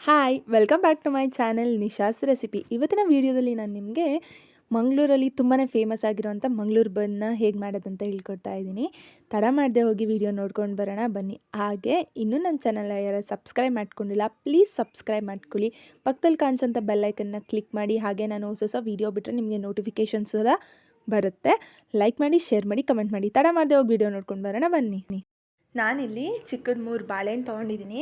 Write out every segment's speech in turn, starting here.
Hi welcome back to my channel Nisha's recipe. ಇವತ್ತಿನ ವೀಡಿಯೋದಲ್ಲಿ ನಾನು ನಿಮಗೆ ಮಂಗಳೂರಲ್ಲಿ ತುಂಬಾ ಫೇಮಸ್ ಆಗಿರುವಂಥ ಮಂಗಳೂರು ಬನ್ನ ಹೇಗೆ ಮಾಡೋದಂತ ಹೇಳ್ಕೊಡ್ತಾ ಇದ್ದೀನಿ. ತಡ ಮಾಡದೆ ಹೋಗಿ ವಿಡಿಯೋ ನೋಡ್ಕೊಂಡು ಬರೋಣ ಬನ್ನಿ. ಹಾಗೆ ಇನ್ನೂ ನಮ್ಮ ಚಾನಲ್ ಯಾರು ಸಬ್ಸ್ಕ್ರೈಬ್ ಮಾಡ್ಕೊಂಡಿಲ್ಲ ಪ್ಲೀಸ್ ಸಬ್ಸ್ಕ್ರೈಬ್ ಮಾಡ್ಕೊಳ್ಳಿ. ಪಕ್ಕದಲ್ಲಿ ಕಾಣಿಸೋಂಥ ಬೆಲ್ಲೈಕನ್ನ ಕ್ಲಿಕ್ ಮಾಡಿ. ಹಾಗೆ ನಾನು ಹೊಸ ವೀಡಿಯೋ ಬಿಟ್ಟರೆ ನಿಮಗೆ ನೋಟಿಫಿಕೇಷನ್ಸ್ ಎಲ್ಲ ಬರುತ್ತೆ. ಲೈಕ್ ಮಾಡಿ, ಶೇರ್ ಮಾಡಿ, ಕಮೆಂಟ್ ಮಾಡಿ. ತಡ ಮಾಡದೆ ಹೋಗಿ ವಿಡಿಯೋ ನೋಡ್ಕೊಂಡು ಬರೋಣ ಬನ್ನಿ. ನಾನಿಲ್ಲಿ ಚಿಕ್ಕದ 3 ಬಾಳೆಹಣ್ಣು ತೊಗೊಂಡಿದ್ದೀನಿ.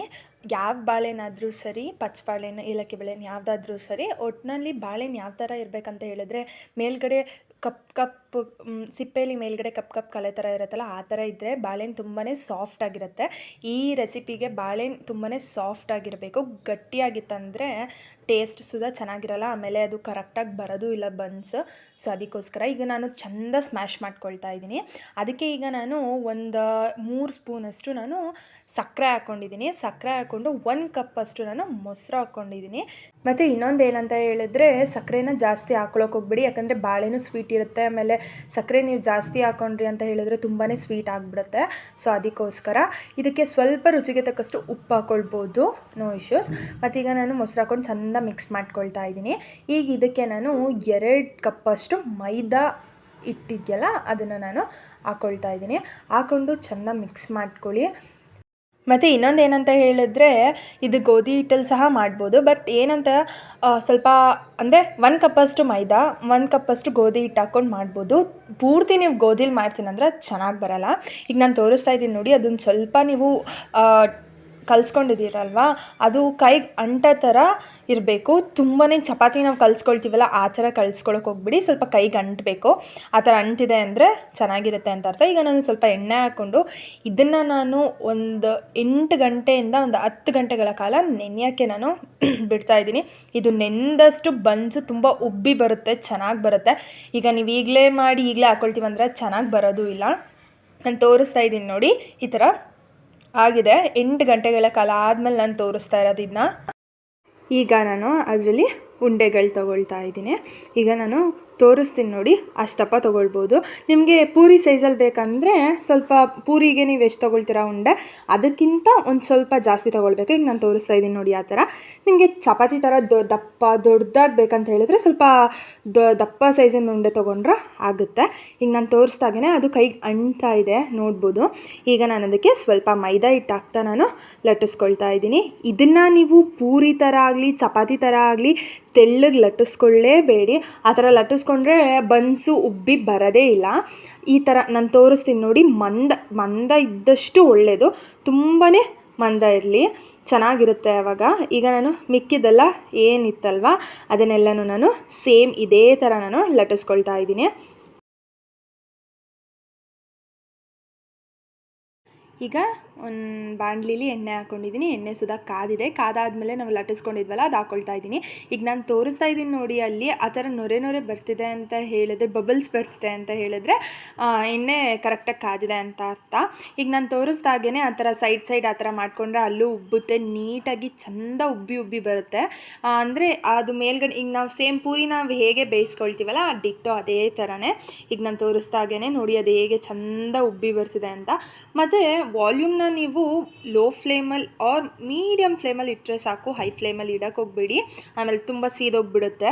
ಯಾವ ಬಾಳೆಹಣ್ಣಾದರೂ ಸರಿ, ಪಚ್ಚ ಬಾಳೆಹಣ್ಣು, ಏಲಕ್ಕಿ ಬಾಳೆಹಣ್ಣು ಯಾವುದಾದ್ರೂ ಸರಿ, ಒಟ್ಟಿನಲ್ಲಿ ಬಾಳೆಹಣ್ಣು ಯಾವ ಥರ ಇರಬೇಕಂತ ಹೇಳಿದ್ರೆ ಮೇಲ್ಗಡೆ ಕಪ್ ಸಿಪ್ಪೆಯಲ್ಲಿ ಮೇಲ್ಗಡೆ ಕಪ್ ಕಲೆ ಥರ ಇರುತ್ತಲ್ಲ, ಆ ಥರ ಇದ್ದರೆ ಬಾಳೆಹಣ್ಣು ತುಂಬಾ ಸಾಫ್ಟಾಗಿರುತ್ತೆ. ಈ ರೆಸಿಪಿಗೆ ಬಾಳೆಹಣ್ಣು ತುಂಬಾ ಸಾಫ್ಟಾಗಿರಬೇಕು. ಗಟ್ಟಿಯಾಗಿತ್ತಂದರೆ ಟೇಸ್ಟ್ ಸುಧಾ ಚೆನ್ನಾಗಿರಲ್ಲ, ಆಮೇಲೆ ಅದು ಕರೆಕ್ಟಾಗಿ ಬರೋದು ಇಲ್ಲ ಬನ್ಸ್. ಸೊ ಅದಕ್ಕೋಸ್ಕರ ಈಗ ನಾನು ಚೆಂದ ಸ್ಮ್ಯಾಶ್ ಮಾಡ್ಕೊಳ್ತಾ ಇದ್ದೀನಿ. ಅದಕ್ಕೆ ಈಗ ನಾನು ಒಂದು 3 ಸ್ಪೂನಷ್ಟು ನಾನು ಸಕ್ಕರೆ ಹಾಕ್ಕೊಂಡಿದ್ದೀನಿ. ಸಕ್ಕರೆ ಹಾಕ್ಕೊಂಡು 1 ಕಪ್ಪಷ್ಟು ನಾನು ಮೊಸರು ಹಾಕ್ಕೊಂಡಿದ್ದೀನಿ. ಮತ್ತು ಇನ್ನೊಂದು ಏನಂತ ಹೇಳಿದ್ರೆ, ಸಕ್ಕರೆನ ಜಾಸ್ತಿ ಹಾಕ್ಕೊಳಕ್ಕೆ ಹೋಗ್ಬಿಡಿ, ಯಾಕಂದರೆ ಬಾಳೆನೂ ಸ್ವೀಟ್ ಇರುತ್ತೆ. ಆಮೇಲೆ ಸಕ್ಕರೆ ನೀವು ಜಾಸ್ತಿ ಹಾಕ್ಕೊಂಡ್ರಿ ಅಂತ ಹೇಳಿದ್ರೆ ತುಂಬಾ ಸ್ವೀಟ್ ಆಗಿಬಿಡುತ್ತೆ. ಸೊ ಅದಕ್ಕೋಸ್ಕರ ಇದಕ್ಕೆ ಸ್ವಲ್ಪ ರುಚಿಗೆ ತಕ್ಕಷ್ಟು ಉಪ್ಪು ಹಾಕ್ಕೊಳ್ಬೋದು, ನೋ ಇಶ್ಯೂಸ್. ಮತ್ತೀಗ ನಾನು ಮೊಸರು ಹಾಕ್ಕೊಂಡು ಚೆಂದ ಮಿಕ್ಸ್ ಮಾಡ್ಕೊಳ್ತಾ ಇದ್ದೀನಿ. ಈಗ ಇದಕ್ಕೆ ನಾನು 2 ಕಪ್ಪಷ್ಟು ಮೈದಾ ಹಿಟ್ಟಿದೆಯಲ್ಲ ಅದನ್ನು ನಾನು ಹಾಕ್ಕೊಳ್ತಾ ಇದ್ದೀನಿ. ಹಾಕ್ಕೊಂಡು ಚೆಂದ ಮಿಕ್ಸ್ ಮಾಡ್ಕೊಳ್ಳಿ. ಮತ್ತು ಇನ್ನೊಂದು ಏನಂತ ಹೇಳಿದ್ರೆ, ಇದು ಗೋಧಿ ಹಿಟ್ಟಲ್ಲಿ ಸಹ ಮಾಡ್ಬೋದು. ಬಟ್ ಏನಂತ ಸ್ವಲ್ಪ ಅಂದರೆ 1 ಕಪ್ಪಷ್ಟು ಮೈದಾ, 1 ಕಪ್ಪಷ್ಟು ಗೋಧಿ ಹಿಟ್ಟು ಹಾಕ್ಕೊಂಡು ಮಾಡ್ಬೋದು. ಪೂರ್ತಿ ನೀವು ಗೋಧಿಲಿ ಮಾಡ್ತೀನಂದ್ರೆ ಚೆನ್ನಾಗಿ ಬರೋಲ್ಲ. ಈಗ ನಾನು ತೋರಿಸ್ತಾ ಇದ್ದೀನಿ ನೋಡಿ, ಅದನ್ನು ಸ್ವಲ್ಪ ನೀವು ಕಲಿಸ್ಕೊಂಡಿದ್ದೀರಲ್ವ, ಅದು ಕೈಗೆ ಅಂಟೋ ಥರ ಇರಬೇಕು. ತುಂಬಾ ಚಪಾತಿ ನಾವು ಕಲಿಸ್ಕೊಳ್ತೀವಲ್ಲ ಆ ಥರ ಕಲಿಸ್ಕೊಳಕ್ಕೆ ಹೋಗ್ಬಿಡಿ, ಸ್ವಲ್ಪ ಕೈಗೆ ಅಂಟಬೇಕು. ಆ ಥರ ಅಂಟಿದೆ ಅಂದರೆ ಚೆನ್ನಾಗಿರುತ್ತೆ ಅಂತ ಅರ್ಥ. ಈಗ ನಾನು ಸ್ವಲ್ಪ ಎಣ್ಣೆ ಹಾಕ್ಕೊಂಡು ಇದನ್ನು ನಾನು ಒಂದು 8 ಗಂಟೆಯಿಂದ ಒಂದು 10 ಗಂಟೆಗಳ ಕಾಲ ನೆನೆಯೋಕ್ಕೆ ನಾನು ಬಿಡ್ತಾಯಿದ್ದೀನಿ. ಇದು ನೆಂದಷ್ಟು ಬನ್ಸು ತುಂಬ ಉಬ್ಬಿ ಬರುತ್ತೆ, ಚೆನ್ನಾಗಿ ಬರುತ್ತೆ. ಈಗ ನೀವು ಈಗಲೇ ಮಾಡಿ ಈಗಲೇ ಹಾಕ್ಕೊಳ್ತೀವಂದ್ರೆ ಚೆನ್ನಾಗಿ ಬರೋದು ಇಲ್ಲ. ನಾನು ತೋರಿಸ್ತಾ ಇದ್ದೀನಿ ನೋಡಿ, ಈ ಥರ ಆಗಿದೆ. 8 ಗಂಟೆಗಳ ಕಾಲ ಆದಮೇಲೆ ನಾನು ತೋರಿಸ್ತಾ ಇರೋದನ್ನ. ಈಗ ನಾನು ಅದರಲ್ಲಿ ಉಂಡೆಗಳು ತೊಗೊಳ್ತಾ ಇದ್ದೀನಿ. ಈಗ ನಾನು ತೋರಿಸ್ತೀನಿ ನೋಡಿ, ಅಷ್ಟಪ್ಪ ತೊಗೊಳ್ಬೋದು. ನಿಮಗೆ ಪೂರಿ ಸೈಜಲ್ಲಿ ಬೇಕಂದರೆ ಸ್ವಲ್ಪ ಪೂರಿಗೆ ನೀವು ಎಷ್ಟು ತೊಗೊಳ್ತೀರಾ ಉಂಡೆ, ಅದಕ್ಕಿಂತ ಒಂದು ಸ್ವಲ್ಪ ಜಾಸ್ತಿ ತೊಗೊಳ್ಬೇಕು. ಈಗ ನಾನು ತೋರಿಸ್ತಾ ಇದ್ದೀನಿ ನೋಡಿ, ಆ ಥರ. ನಿಮಗೆ ಚಪಾತಿ ಥರ ದೊಡ್ಡದಾಗಿ ಬೇಕಂತ ಹೇಳಿದ್ರೆ ಸ್ವಲ್ಪ ದಪ್ಪ ಸೈಜಿನ ಉಂಡೆ ತೊಗೊಂಡ್ರೆ ಆಗುತ್ತೆ. ಈಗ ನಾನು ತೋರಿಸ್ದಾಗೇ ಅದು ಕೈಗೆ ಅಂಟ್ತಾ ಇದೆ, ನೋಡ್ಬೋದು. ಈಗ ನಾನು ಅದಕ್ಕೆ ಸ್ವಲ್ಪ ಮೈದಾ ಹಿಟ್ಟು ಹಾಕ್ತಾ ನಾನು ಲಟ್ಟಿಸ್ಕೊಳ್ತಾ ಇದ್ದೀನಿ. ಇದನ್ನು ನೀವು ಪೂರಿ ಥರ ಆಗಲಿ ಚಪಾತಿ ಥರ ಆಗಲಿ ತೆಳ್ಳಗೆ ಲಟ್ಟಿಸ್ಕೊಳ್ಳೇಬೇಡಿ. ಆ ಥರ ಲಟ್ಟಿಸ್ಕೊಂಡ್ರೆ ಬನ್ಸು ಉಬ್ಬಿ ಬರೋದೇ ಇಲ್ಲ. ಈ ಥರ ನಾನು ತೋರಿಸ್ತೀನಿ ನೋಡಿ, ಮಂದ ಇದ್ದಷ್ಟು ಒಳ್ಳೆಯದು. ತುಂಬಾ ಮಂದ ಇರಲಿ, ಚೆನ್ನಾಗಿರುತ್ತೆ ಆವಾಗ. ಈಗ ನಾನು ಮಿಕ್ಕಿದೆಲ್ಲ ಏನಿತ್ತಲ್ವ ಅದನ್ನೆಲ್ಲನೂ ನಾನು ಸೇಮ್ ಇದೇ ಥರ ನಾನು ಲಟ್ಟಿಸ್ಕೊಳ್ತಾ ಇದ್ದೀನಿ. ಈಗ ಒಂದು ಬಾಣಲಿಲಿ ಎಣ್ಣೆ ಹಾಕ್ಕೊಂಡಿದ್ದೀನಿ. ಎಣ್ಣೆ ಸುಧಾ ಕಾದಿದೆ. ಕಾದಾದಮೇಲೆ ನಾವು ಲಟ್ಟಿಸ್ಕೊಂಡಿದ್ವಲ್ಲ ಅದು ಹಾಕ್ಕೊಳ್ತಾ ಇದ್ದೀನಿ. ಈಗ ನಾನು ತೋರಿಸ್ತಾ ಇದ್ದೀನಿ ನೋಡಿ, ಅಲ್ಲಿ ಆ ಥರ ನೊರೆ ಬರ್ತಿದೆ ಅಂತ ಹೇಳಿದ್ರೆ, ಬಬಲ್ಸ್ ಬರ್ತಿದೆ ಅಂತ ಹೇಳಿದ್ರೆ ಎಣ್ಣೆ ಕರೆಕ್ಟಾಗಿ ಕಾದಿದೆ ಅಂತ ಅರ್ಥ. ಈಗ ನಾನು ತೋರಿಸ್ದಾಗೇ ಆ ಥರ ಸೈಡ್ ಆ ಥರ ಮಾಡಿಕೊಂಡ್ರೆ ಅಲ್ಲೂ ಉಬ್ಬುತ್ತೆ, ನೀಟಾಗಿ ಚೆಂದ ಉಬ್ಬಿ ಬರುತ್ತೆ. ಅಂದರೆ ಅದು ಮೇಲ್ಗಡೆ ಈಗ ನಾವು ಸೇಮ್ ಪೂರಿ ನಾವು ಹೇಗೆ ಬೇಯಿಸ್ಕೊಳ್ತೀವಲ್ಲ ಡಿಟ್ಟೋ ಅದೇ ಥರನೇ. ಈಗ ನಾನು ತೋರಿಸ್ದಾಗೇ ನೋಡಿ ಅದು ಹೇಗೆ ಚೆಂದ ಉಬ್ಬಿ ಬರ್ತಿದೆ ಅಂತ. ಮತ್ತು ವಾಲ್ಯೂಮ್ನ ನೀವು ಲೋ ಫ್ಲೇಮಲ್ಲಿ ಆರ್ ಮೀಡಿಯಮ್ ಫ್ಲೇಮಲ್ಲಿ ಇಟ್ಟರೆ ಸಾಕು, ಹೈ ಫ್ಲೇಮಲ್ಲಿ ಇಡೋಕ್ಕೆ ಹೋಗ್ಬೇಡಿ, ಆಮೇಲೆ ತುಂಬ ಸೀದೋಗ್ಬಿಡುತ್ತೆ.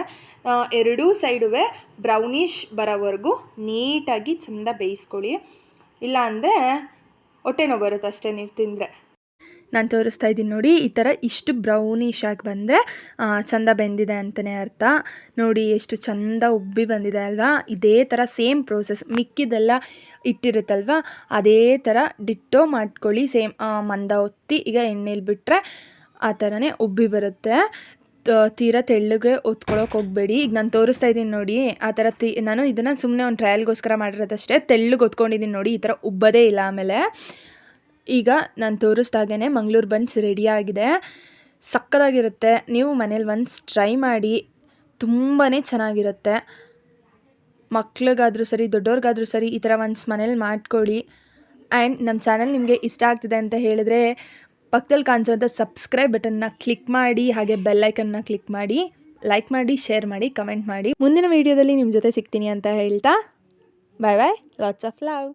ಎರಡೂ ಸೈಡುವೆ ಬ್ರೌನಿಷ್ ಬರೋವರೆಗೂ ನೀಟಾಗಿ ಚೆಂದ ಬೇಯಿಸ್ಕೊಳ್ಳಿ. ಇಲ್ಲ ಅಂದರೆ ಹೊಟ್ಟೆ ನೋವು ಬರುತ್ತೆ ಅಷ್ಟೇ ನೀವು ತಿಂದರೆ. ನಾನು ತೋರಿಸ್ತಾ ಇದ್ದೀನಿ ನೋಡಿ, ಈ ಥರ ಇಷ್ಟು ಬ್ರೌನಿಷ್ ಆಗಿ ಬಂದರೆ ಚೆಂದ ಬೆಂದಿದೆ ಅಂತಲೇ ಅರ್ಥ. ನೋಡಿ ಎಷ್ಟು ಚೆಂದ ಉಬ್ಬಿ ಬಂದಿದೆ ಅಲ್ವಾ. ಇದೇ ಥರ ಸೇಮ್ ಪ್ರೋಸೆಸ್ ಮಿಕ್ಕಿದೆಲ್ಲ ಇಟ್ಟಿರುತ್ತಲ್ವ ಅದೇ ಥರ ಡಿಟ್ಟೋ ಮಾಡ್ಕೊಳ್ಳಿ. ಸೇಮ್ ಮಂದ ಒತ್ತಿ ಈಗ ಎಣ್ಣೆಲಿ ಬಿಟ್ಟರೆ ಆ ಥರನೇ ಉಬ್ಬಿ ಬರುತ್ತೆ. ತೀರಾ ತೆಳ್ಳಗೆ ಒತ್ಕೊಳ್ಳೋಕೆ ಹೋಗಬೇಡಿ. ಈಗ ನಾನು ತೋರಿಸ್ತಾ ಇದ್ದೀನಿ ನೋಡಿ, ಆ ಥರ ನಾನು ಇದನ್ನು ಸುಮ್ಮನೆ ಒಂದು ಟ್ರಯಲ್ಗೋಸ್ಕರ ಮಾಡಿರೋದಷ್ಟೇ. ತೆಳ್ಳಗೆ ಒತ್ಕೊಂಡಿದ್ದೀನಿ ನೋಡಿ, ಈ ಥರ ಉಬ್ಬದೇ ಇಲ್ಲ. ಆಮೇಲೆ ಈಗ ನಾನು ತೋರಿಸ್ದಾಗೇ ಮಂಗಳೂರು ಬನ್ಸ್ ರೆಡಿಯಾಗಿದೆ. ಸಕ್ಕತ್ತಾಗಿರುತ್ತೆ. ನೀವು ಮನೇಲಿ ಒನ್ಸ್ ಟ್ರೈ ಮಾಡಿ, ತುಂಬಾ ಚೆನ್ನಾಗಿರುತ್ತೆ. ಮಕ್ಳಿಗಾದರೂ ಸರಿ ದೊಡ್ಡವ್ರಿಗಾದರೂ ಸರಿ ಈ ಥರ ಒನ್ಸ್ ಮನೇಲಿ ಮಾಡ್ಕೊಳ್ಳಿ. ಆ್ಯಂಡ್ ನಮ್ಮ ಚಾನಲ್ ನಿಮಗೆ ಇಷ್ಟ ಆಗ್ತಿದೆ ಅಂತ ಹೇಳಿದ್ರೆ ಪಕ್ಕದಲ್ಲಿ ಕಾಣಿಸೋಂಥ ಸಬ್ಸ್ಕ್ರೈಬ್ ಬಟನ್ನ ಕ್ಲಿಕ್ ಮಾಡಿ, ಹಾಗೆ ಬೆಲ್ಲೈಕನ್ನ ಕ್ಲಿಕ್ ಮಾಡಿ, ಲೈಕ್ ಮಾಡಿ, ಶೇರ್ ಮಾಡಿ, ಕಮೆಂಟ್ ಮಾಡಿ. ಮುಂದಿನ ವೀಡಿಯೋದಲ್ಲಿ ನಿಮ್ಮ ಜೊತೆ ಸಿಗ್ತೀನಿ ಅಂತ ಹೇಳ್ತಾ ಬಾಯ್ ಬಾಯ್, ಲಾಟ್ಸ್ ಆಫ್ ಲವ್.